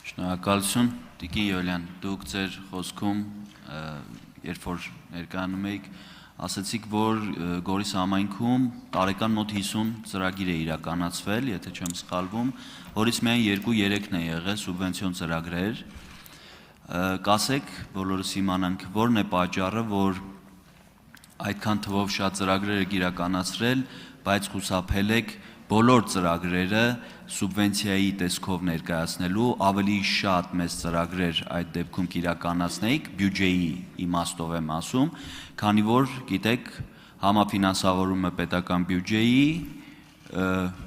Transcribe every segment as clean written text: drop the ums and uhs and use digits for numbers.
Շնորհակալություն, Տիկին Յոլյան, դուք ձեր խոսքում, երբ որ ներկայանում եք, ասացիք, որ Գորիս համայնքում տարեկան մոտ 50 ծրագիր է իրականացվել, եթե չեմ սխալվում, որից միայն 2-3-ն է եղել սուբվենցիոն ծրագրեր, կասեք, բոլորս իմանանք, որն է պատճառը, որ այդքան թվով շատ ծրագրեր եք իրականացրել, բայց խուսափել եք բոլոր ծրագրերը սուբվենցիայի տեսքով ներկայացնելու, ավելի շատ մեծ ծրագրեր այդ դեպքում կիրականացնեիք, բյուջեի իմաստով եմ ասում, քանի որ գիտեք համաֆինանսավորումը պետական բյուջեի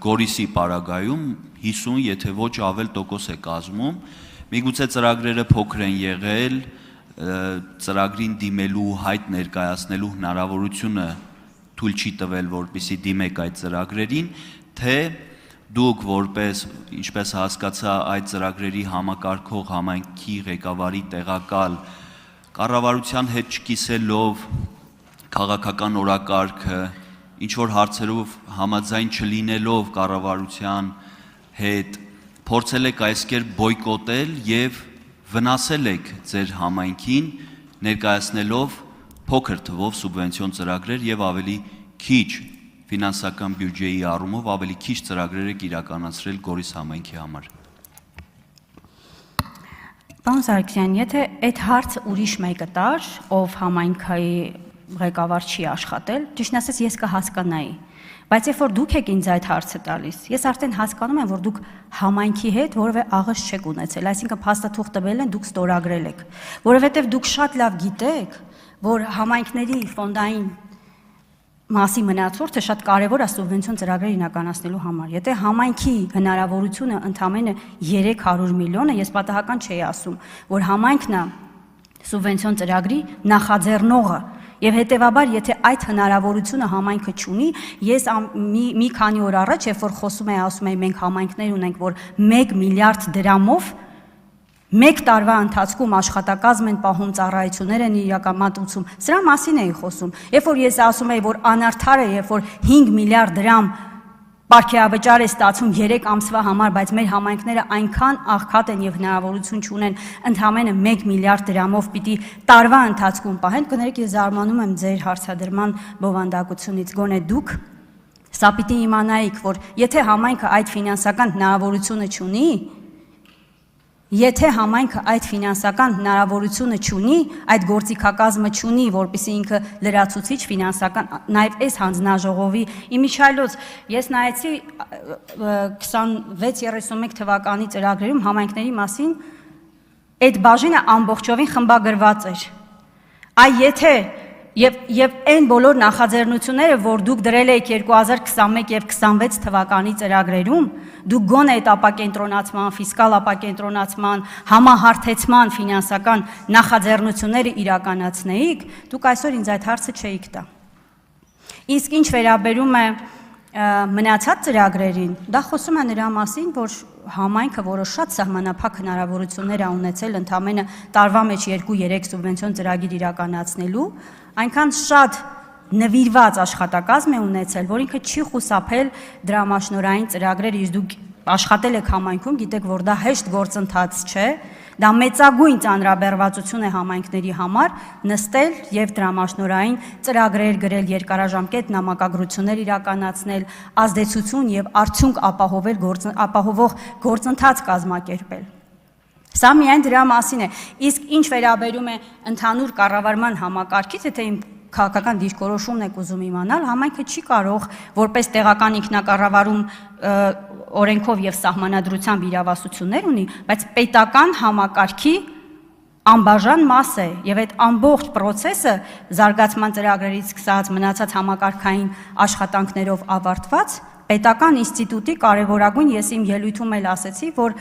Գորիսի պարագայում 50, եթե ոչ ավել տոկոս է կազմում, միգուցե ծրագրերը փոքր են եղել, ծրագրին դիմելու հայտ ներկայացնելու հնարավորությունը թույլ չի տվել, որպեսզի դիմեք այդ ծրագրերին, թե դուք որպես, ինչպես հասկացա, այդ ծրագրերի համակարգող համայնքի ղեկավարի տեղակալ կառավարության հետ չկիսելով քաղաքական օրակարգը, ինչ-որ հարցերով համաձայն չլինելով կառավարության հետ, փորձել եք այս կերպ բոյկոտել և վնասել եք ձեր համայնքին ներկայացնելով փոքր թվով սուբվենցիոն ծրագրեր և ավելի քիչ ֆինանսական բյուջեի առումով ավելի քիչ ծրագրեր եք իրականացրել Գորիս համայնքի համար։ Պարոն Սարգսյան, եթե այդ հարցը ուրիշ մեկը տար, ով համայնքի ղեկավար չի աշխատել, ճիշտն ասած ես կհասկանայի, բայց երբ որ դուք եք ինձ այդ հարցը տալիս, ես արդեն հասկանում եմ, որ դուք համայնքի հետ որևէ աղերս չեք ունեցել, այսինքն փաստաթուղթ տվել են, դուք ստորագրել եք, որովհետև դուք շատ լավ գիտեք, որ համայնքների ֆոնդային մասի մնացորդը շատ կարևոր է սուբվենցիոն ծրագրեր իրականացնելու համար։ Եթե համայնքի հնարավորությունը ընդամենը 300 միլիոն է, ես պատահական չէի ասում, որ համայնքն է սուբվենցիոն ծրագրի նախաձեռնողը, եւ հետեւաբար, եթե այդ հնարավորությունը համայնքը չունի, ես մի քանի օր առաջ, երբ որ խոսում էի, ասում էի, մենք համայնքներ ունենք, որ 1 միլիարդ դրամով մեկ տարվա ընթացքում աշխատակազմ են պահում, ծառայություններ են իրականացում, սրա մասին էի խոսում։ Երբ որ ես ասում էի, որ անարդար է, երբ որ 5 միլիարդ դրամ պարգևավճար է ստացում 3 ամսվա համար, բայց մեր համայնքները այնքան աղքատ են եւ հնարավորություն չունեն ընդամենը 1 միլիարդ դրամով պիտի տարվա ընթացքում պահեն, կներեք ես զարմանում եմ ձեր հարցադրման բովանդակությունից, գոնե դուք սա պիտի իմանայիք, որ եթե համայնքը այդ ֆինանսական հնարավորությունը չունի, եթե համայնքը այդ ֆինանսական հնարավորությունը չունի, այդ գործիքակազմը չունի, որպեսզի ինքը լրացուցիչ ֆինանսական, նաև այս հանձնաժողովի իմիջիայլոց, ես նայեցի 26-31 թվականի ծրագրերում համայնքների մասին, այդ բաժինը ամբողջովին խմբագրված էր, եթե Եվ այն բոլոր նախաձեռնությունները, որ դուք դրել եք 2021 և 26 թվականի ծրագրերում, դուք գոնե այդ ապակենտրոնացման, ֆիսկալ ապակենտրոնացման, համահարթեցման ֆինանսական նախաձեռնությունները իրականացնեիք, դուք այսօր ինձ այդ հարցը չէիք տա։ Իսկ ինչ վերաբերում է մնացած ծրագրերին, դա խոսում է նրա մասին, որ համայնքը, որը շատ սահմանափակ հնարավորություններ է ունեցել ընդամենը տարվա մեջ 2-3 սուբվենցիոն ծրագիր իրականացնելու, այնքան շատ նվիրված աշխատակազմ է ունեցել, որ ինքը չի խուսափել դրամաշնորհային ծրագրեր, իսկ դուք աշխատել եք համայնքում, գիտեք, որ դա հեշտ գործընթաց չէ, դա մեծագույն ծանրաբեռվածություն է համայնքների համար նստել եւ դրամաշնորհային ծրագրեր գրել, երկարաժամկետ նամակագրություններ իրականացնել, ազդեցություն եւ արդյունք ապահովող գործընթաց կազմակերպել։ Սա միայն դրա մասին է, իսկ ինչ վերաբերում է ընդհանուր կառավարման համակարգից, եթե իմ քաղաքական դիրքորոշումն եք ուզում իմանալ, համայնքը չի կարող որպես տեղական ինքնակառավարում օրենքով եւ սահմանադրությամբ իրավասություններ ունի, բայց պետական համակարգի անբաժան մաս է եւ այդ ամբողջ process-ը զարգացման ծրագրերից սկսած մնացած համակարգային աշխատանքներով ավարտված պետական ինստիտուտի կարևորագույն, ես իմ ելույթում էլ ասեցի, որ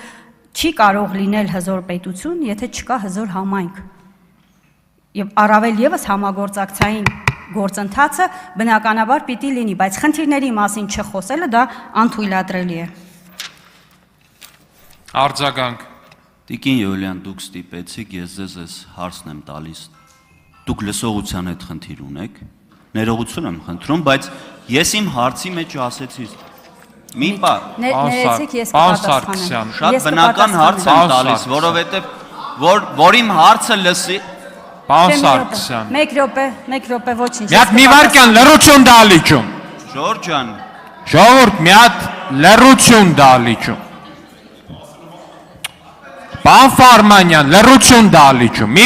չի կարող լինել հզոր պետություն, եթե չկա հզոր համայնք։ Եվ առավել եւս համագործակցային գործընթացը բնականաբար պիտի լինի, բայց խնդիրների մասին չխոսելը դա անթույլատրելի է։ Արձագանք։ Տիկին Յոլյան, դուք ստիպեցիք, ես ձեզ այս հարցն եմ տալիս։ Դուք լսողության հետ խնդիր ունեք, ներողություն եմ խնդրում, բայց ես իմ հարցի մեջ ասեցի։ Մի պա, Ներեցեք ես Պարոն կպատասխանեմ։ Սարգսյան, շատ Ես բնական հարց եմ Պարոն տալիս, Սարգսյան։ որովհետև որ իմ հարցը լսի, Պարոն Սարգսյան, 1 րոպե, ոչինչ։ մի հատ մի վարքյան լրություն դալիճում։ Ժորժ ջան, Ժողովուրդ, մի հատ լրություն դալիճում։ Պարոն Ֆարմանյան, լրություն դալիճում։ Մի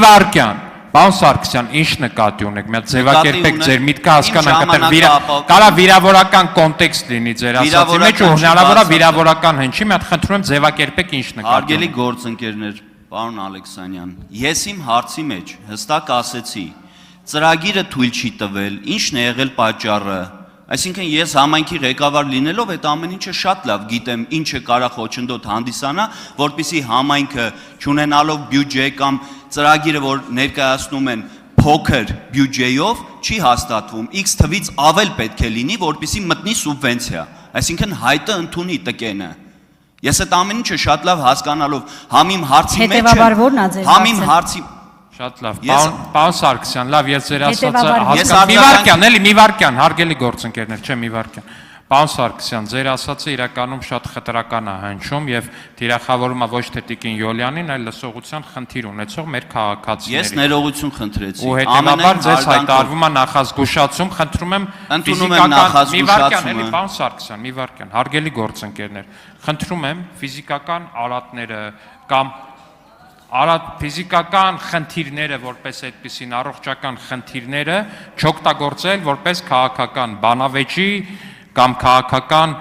վարքյան։ Պարոն Սարգսյան, ինչ նկատի ունեք։ Մի հատ ձևակերպեք ձեր միտքը հասկանանք, այդտեղ կարա վիրավորական կոնտեքստ լինի ձեր ասածի մեջ ու հնարավոր է վիրավորական հնչի, մի հատ խնդրում եմ ձևակերպեք ինչ նկատի հարգելի ունեք։ գործընկերներ, պարոն Ալեքսանյան, ես իմ հարցի մեջ հստակ ասեցի, ծրագիրը թույլ չի տվել, ինչն է եղել պատճառը։ Այսինքն ես համայնքի ղեկավար լինելով այդ ամեն ինչը շատ լավ գիտեմ, ինչը կարա խոչընդոտ հանդիսանա, որպեսզի համայնքը չունենալով բյուջե կամ ծրագիրը, որ ներկայացնում են փոքր բյուջեով, չի հաստատվում, X թվից ավել պետք է լինի, որպեսզի մտնի սուբվենցիա։ Այսինքն հայտը ընդունի տկենը։ Ես այդ ամեն ինչը շատ լավ հասկանալով համ իմ հարցի մեջ Հետևաբար ո՞րն է ձեր համ իմ հարցը։ հարցի Շատ լավ, պարոն Սարգսյան, լավ, ես ձեր ասածը Հետևաբար հասկացա։ Մի վարքյան, էլի մի վարքյան, հարգելի գործընկերներ, չէ, մի վարքյան։ Պարոն Սարգսյան, ձեր ասածը իրականում շատ խտրական է հնչում եւ թիրախավորում է ոչ թե Տիկին Յոլյանին, այլ լսողության խնդիր ունեցող մեր քաղաքացիներին։ Ես ներողություն խնդրեցի։ Ու հետեւաբար ձեզ հայտարարվում է նախազգուշացում, խնդրում եմ Ընդունում եմ նախազգուշացումը։ էլի պարոն Սարգսյան, մի վարքյան, հարգելի գործընկերներ, խնդրում եմ ֆիզիկական արատները կամ ֆիզիկական խնդիրները որպես այդպիսին առողջական խնդիրները չօգտագործել որպես քաղաքական բանավեճի կամ քաղաքական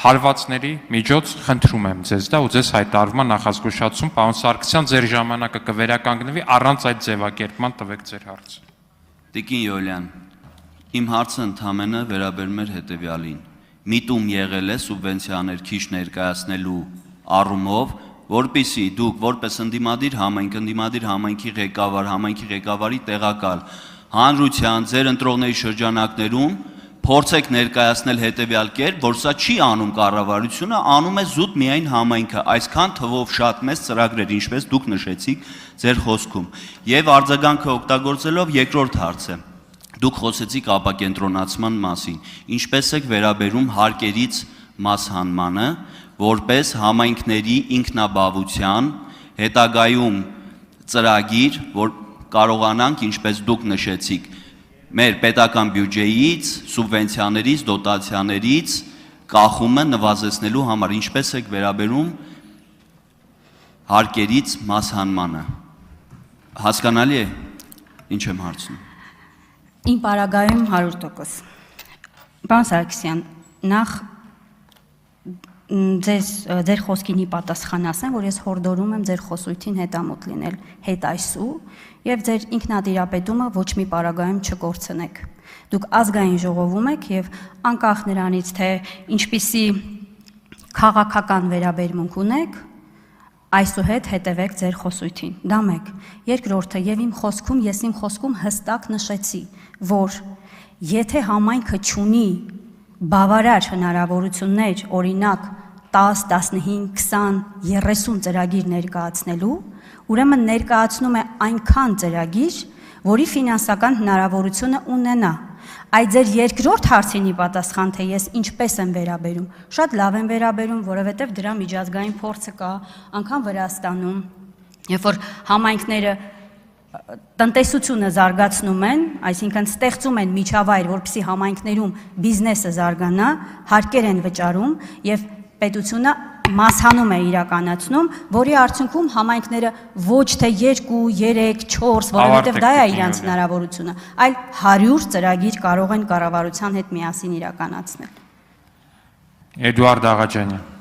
հարվածների միջոց խնդրում եմ ձեզ դա ու ձեզ հայտարարվում է նախազգուշացում պարոն Սարգսյան ձեր ժամանակը կվերականգնվի առանց այդ ձևակերպման տվեք ձեր հարցը։ Տիկին Յոլյան, իմ հարցը ընդհանրապես վերաբերում էր հետևյալին։ Միտում եղել է սուբվենցիաներ քիչ ներկայացնելու առումով, որպեսզի դուք որպես ընդդիմադիր համայնքի ղեկավար, համայնքի ղեկավարի տեղակալ հանրության ձեր ընտրողների շրջանակներում փորձեք ներկայացնել հետևյալ կերպ, որ սա չի անում կառավարությունը, անում է զուտ միայն համայնքը, այսքան թվով շատ մեծ ծրագրեր, ինչպես դուք նշեցիք ձեր խոսքում։ Եվ արձագանքը օգտագործելով երկրորդ հարցը, դուք խոսեցիք ապակենտրոնացման մասին, ինչպես եք վերաբերում հարկերից մասհանմանը, որպես համայնքների ինքնաբավության հետագայում ծրագիր, որ կարողանանք, ինչպես դուք նշեցիք, մեր պետական բյուջեից, սուբվենցիաներից, դոտացիաներից կախումը նվազեցնելու համար, ինչպես եք վերաբերում հարկերից մասհանմանը։ Հասկանալի է, ինչ եմ հարցնում։ Իմ պարագայում 100%։ Պարոն Սարգսյան, նախ ձեր խոսքին պատասխան ասեմ, որ ես հորդորում եմ ձեր խոսույթին հետամուտ լինել հետ այսու եւ ձեր ինքնատիրապետումը ոչ մի պարագայում չկորցնեք։ Դուք ազգային ժողովում եք եւ անկախ նրանից թե ինչպիսի քաղաքական վերաբերմունք ունեք, այսուհետ հետևեք ձեր խոսույթին։ Դա մեկ։ Երկրորդը եւ ես իմ խոսքում հստակ նշեցի, որ եթե համայնքը չունի բավարար հնարավորություններ, օրինակ 10, 15, 20, 30 ծրագիր ներկայացնելու, ուրեմն ներկայացնում է այնքան ծրագիր, որի ֆինանսական հնարավորությունը ունենա։ Այդ ձեր երկրորդ հարցինի պատասխան, թե ես ինչպես եմ վերաբերում, շատ լավ եմ վերաբերում, որովհետև դրա միջազգային փորձը կա, անգամ Վրաստանում, երբ որ համայնքները տնտեսությունը զարգացնում են, այսինքն ստեղծում են միջավայր, որպեսզի համայնքներում բիզնեսը զարգանա, հարկեր են վճարում եւ պետությունը մասհանում է իրականացնում, որի արդյունքում համայնքները ոչ թե 2, 3, 4, որովհետեւ դա է իրանց հնարավորությունը, այլ 100 ծրագիր կարող են կառավարության հետ միասին իրականացնել։ Էդուարդ Աղաջանյան